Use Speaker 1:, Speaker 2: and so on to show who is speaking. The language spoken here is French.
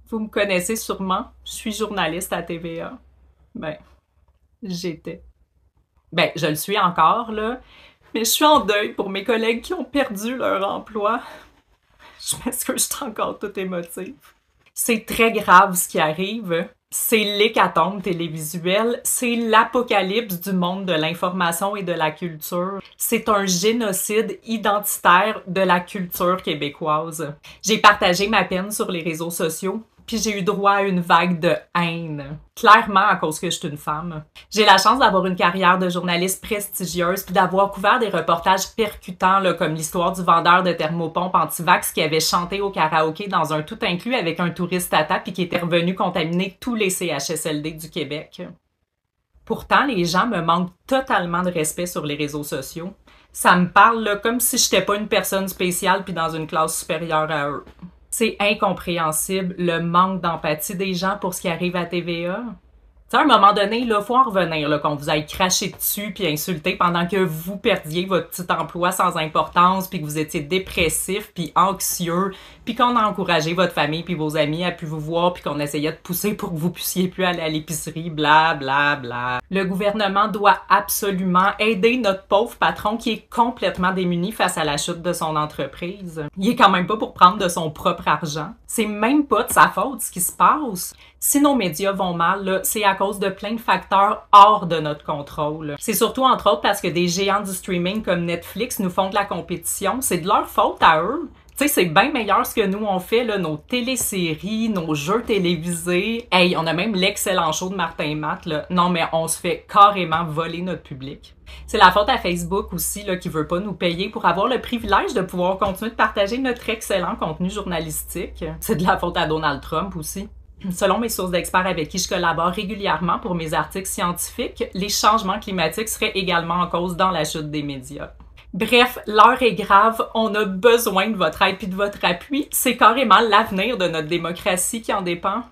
Speaker 1: Vous me connaissez sûrement, je suis journaliste à TVA. Ben, j'étais. Ben, je le suis encore, là, mais je suis en deuil pour mes collègues qui ont perdu leur emploi. Je m'excuse, je suis encore toute émotive. C'est très grave ce qui arrive. C'est l'hécatombe télévisuelle, c'est l'apocalypse du monde de l'information et de la culture. C'est un génocide identitaire de la culture québécoise. J'ai partagé ma peine sur les réseaux sociaux, puis j'ai eu droit à une vague de haine. Clairement à cause que je suis une femme. J'ai la chance d'avoir une carrière de journaliste prestigieuse puis d'avoir couvert des reportages percutants là, comme l'histoire du vendeur de thermopompes anti-vax qui avait chanté au karaoké dans un tout inclus avec un touriste tata puis qui était revenu contaminer tous les CHSLD du Québec. Pourtant, les gens me manquent totalement de respect sur les réseaux sociaux. Ça me parle là, comme si j'étais pas une personne spéciale puis dans une classe supérieure à eux. C'est incompréhensible le manque d'empathie des gens pour ce qui arrive à TVA. Tu sais, à un moment donné, il faut en revenir, là, qu'on vous aille cracher dessus puis insulter pendant que vous perdiez votre petit emploi sans importance puis que vous étiez dépressif puis anxieux puis qu'on a encouragé votre famille puis vos amis à pu vous voir puis qu'on essayait de pousser pour que vous puissiez plus aller à l'épicerie, bla, bla, bla. Le gouvernement doit absolument aider notre pauvre patron qui est complètement démuni face à la chute de son entreprise. Il est quand même pas pour prendre de son propre argent. C'est même pas de sa faute ce qui se passe. Si nos médias vont mal, c'est à cause de plein de facteurs hors de notre contrôle. C'est surtout entre autres parce que des géants du streaming comme Netflix nous font de la compétition. C'est de leur faute à eux. Tu sais, c'est bien meilleur ce que nous on fait, là, nos téléséries, nos jeux télévisés. Hey, on a même l'excellent show de Martin Matt, là. Non, mais on se fait carrément voler notre public. C'est la faute à Facebook aussi, là, qui veut pas nous payer pour avoir le privilège de pouvoir continuer de partager notre excellent contenu journalistique. C'est de la faute à Donald Trump aussi. Selon mes sources d'experts avec qui je collabore régulièrement pour mes articles scientifiques, les changements climatiques seraient également en cause dans la chute des médias. Bref, l'heure est grave, on a besoin de votre aide et de votre appui. C'est carrément l'avenir de notre démocratie qui en dépend.